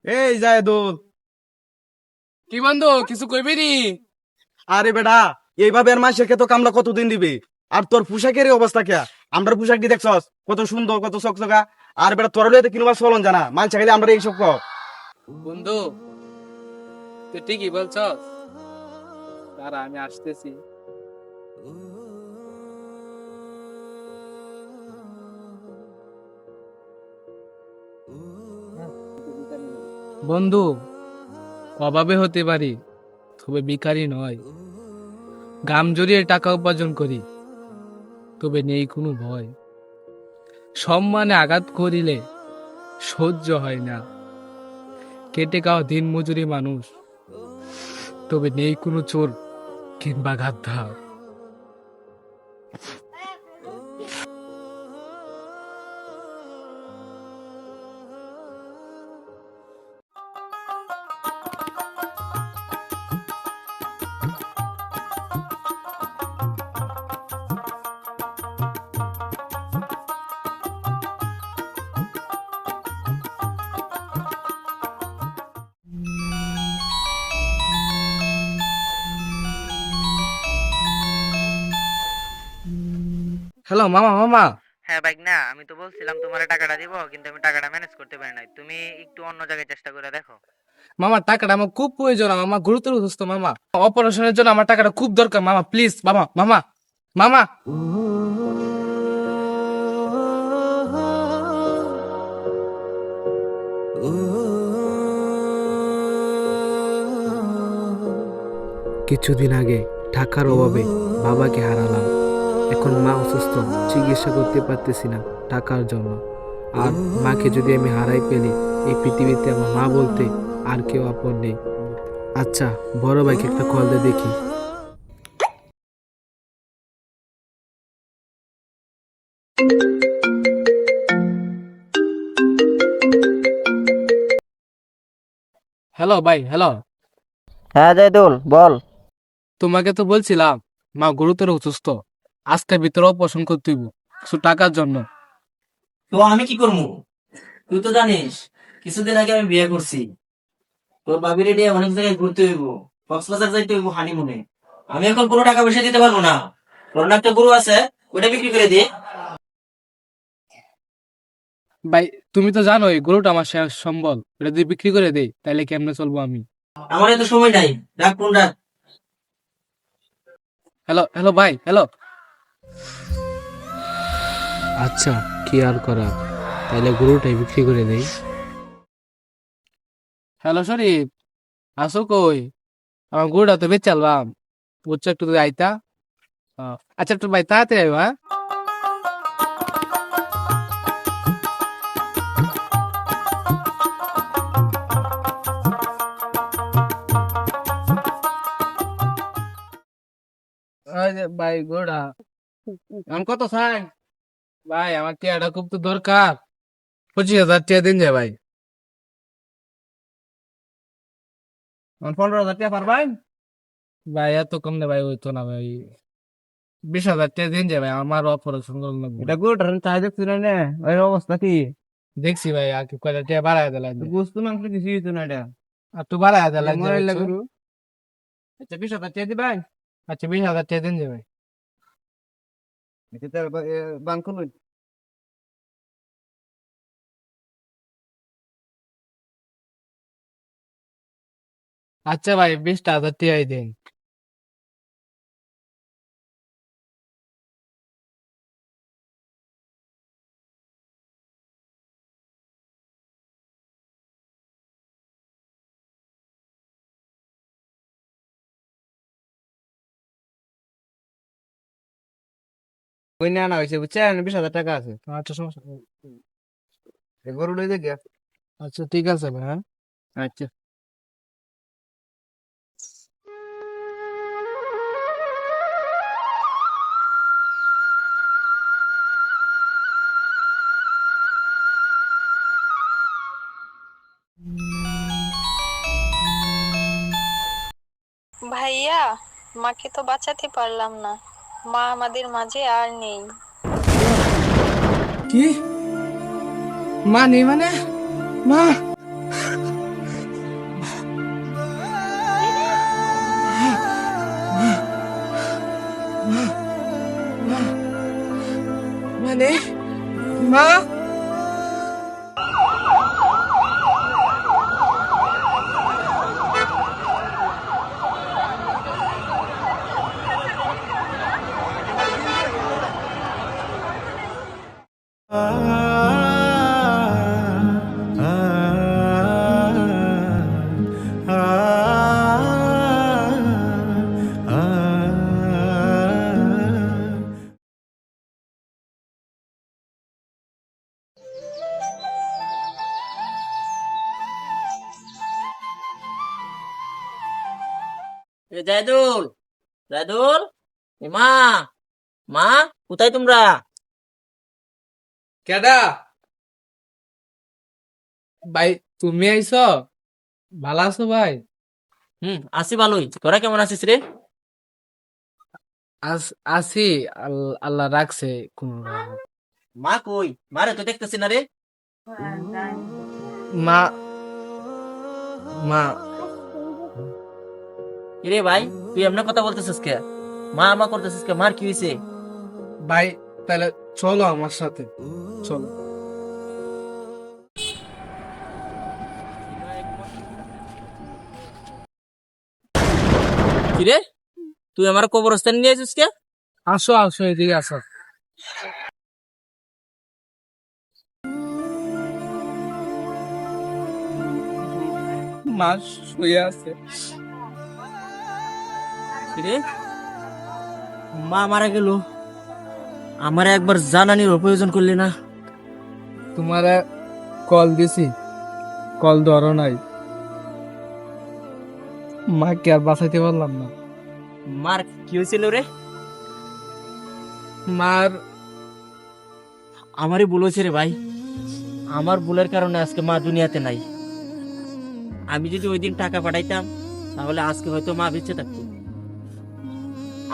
এই জায়দুল। কি বন্ধু কিছু কইবি নি? আরে বেটা, এইভাবে আর মাসেকে তো কামলা কতদিন দিবে? আর তোর পোশাকের এই অবস্থা কে? আমরা পোশাক দিয়ে দেখছস কত সুন্দর কত চকচকা। আর বেটা তোর লইতে কিনবা চলন জানা মাল চাইলে আমরা এইসব কর। বন্ধু তুই ঠিকই বলছস, তারা আমি আসতেছি। বন্ধু, অভাবে হতে পারি, তবে ভিখারি নয়। গাম জড়িয়ে টাকা উপার্জন করি, তবে নেই কোনো ভয়। সম্মানে আঘাত করিলে সহ্য হয় না। কেটে খাওয়া দিন মজুরি মানুষ, তবে নেই কোনো চোর কিংবা গাদ্দার। হ্যালো মামা, মামা। হ্যাঁ বাইক না, আমি তো বলছিলাম তোমার টাকাটা দিব, কিন্তু আমি টাকাটা ম্যানেজ করতে পারি নাই। তুমি একটু অন্য জায়গায় চেষ্টা করে দেখো। মামা টাকাটা আমার খুব প্রয়োজন, আমার গুরুতর অসুস্থ মামা। অপারেশনের জন্য আমার টাকাটা খুব দরকার মামা, প্লিজ মামা, মামা, মামা। কিছুদিন আগে টাকার অভাবে বাবাকে হারালাম। এখন মা অসুস্থ, চিকিৎসা করতে পারতেছি না টাকার জন্য। আর মাকে যদি আমি হারাই ফেলি, এই পৃথিবীতে আমার মা বলতে আর কেউ আপন নেই। আচ্ছা, বড় ভাইকে একটা কল দিয়ে দেখি। হ্যালো ভাই, হ্যালো। হ্যাঁ জাইদুল বল। তোমাকে তো বলছিলাম মা গুরুতর অসুস্থ, আজকের ভিতরে অপারেশন করতে হইব কিছু টাকার জন্য। তো আমি কি করবো? তুই তো জানিস কিছুদিন আগে আমি বিয়ে করছি। তোর ভাবির নিয়ে অনেক জায়গায় ঘুরতে হইব, কক্সবাজার যাইতে হইব হানিমুনে। আমি এখন কোনো টাকা পয়সা দিতে পারবো না। তোর না একটা গরু আছে, ওটা বিক্রি করে দে। ভাই তুমি তো জানোই গরুটা আমার শেষ সম্বল, এটা যদি বিক্রি করে দেই তাহলে কেমনে চলবো আমি? আমার এত সময় নাই, রাখ ফোন রাখ। হ্যালো, হ্যালো ভাই, হ্যালো। আচ্ছা, কি আর করার, তাইলে গরুটাই বিক্রি করে দেই। হ্যালো শরীফ, আসো কই? আমার গরুটা তো বেচালবাম, বুঝছো, একটু যদি আইতা। আচ্ছা একটু ভাই তাড়াতাড়ি আইবা, হ্যাঁ? ওই যে ভাই গরুটা এখন কত চাই? ভাই আমার টিয়াটা খুব তো দরকার, 25,000 টিয়া দিন যায় ভাই। 15,000 টিয়া পারবেন? ভাই এত কম দে ভাই, হইতো না ভাই। 20,000 টিয়া দিন যায় ভাই, আমার অপারেশন করুন লাগবে। এটা গরুটার চাই দেখছি না নে, ওই অবস্থা কি? দেখছি ভাই, আর কি কয়টা টিয়া বাড়ায় দিলাম। বুঝতো মাংস কিছু হইতো না এটা। আর একটু বাড়ায় দিলাম। মরাইলা গরু। আচ্ছা 20,000 টাকা দিবেন? আচ্ছা 20,000 টিয়া দিন যায় ভাই। এটা বাংক লই। আচ্ছা ভাই 20,000 টিয়াই দিন। ওই না না হয়েছে বুঝছেন, 20,000 টাকা আছে। আচ্ছা সমস্যা নেই। এই গরু লই দেখি। আচ্ছা ঠিক আছে ভাই, হ্যাঁ। আচ্ছা। ভাইয়া, মাকে তো বাঁচাতে পারলাম না। মা আমাদের মাঝে আর নেই। কি? মা নেই মানে? মা এ জায়দুল, জায়দুল, এ মা, মা, কোথায় তোমরা? কেডা ভাই, তুমি আইছ? ভালো আছো ভাই? আছি ভালোই। তোরা কেমন আছিস রে? আছি, আল্লাহ রাখছে কোন রকম। মা কই? মারে তো দেখতেছি না রে। মা মা রে ভাই, তুই এমন কথা বলতেছিস কে? মা আমা করতেছিস কে? মার কি হয়েছে? ভাই, তাহলে চলো আমার সাথে, চলো। কি রে, তুই আমার কবরস্থানে নিয়ে আসিস কে? আসো আসো, এদিকে আসো। মা শুয়ে আছে। কি রে, মা মারা গেল, আমার একবার জানানির প্রয়োজন করলি না? তোমারে কল দিছি, কল ধরো নাই। মাকে আর বাঁচাইতে পারলাম না। মার কি হয়েছিল রে? মার আমারই ভুল হয়েছে রে ভাই। আমার ভুলের কারণে আজকে মা দুনিয়াতে নাই। আমি যদি ওই দিন টাকা পাঠাইতাম তাহলে আজকে হয়তো মা বেঁচে থাকতো।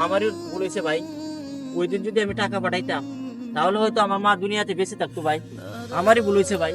আমারই ভুল হয়েছে ভাই। ওই দিন যদি আমি টাকা পাঠাইতাম তাহলে হয়তো আমার মা দুনিয়াতে বেঁচে থাকতো ভাই। আমারই ভুল হয়েছে ভাই।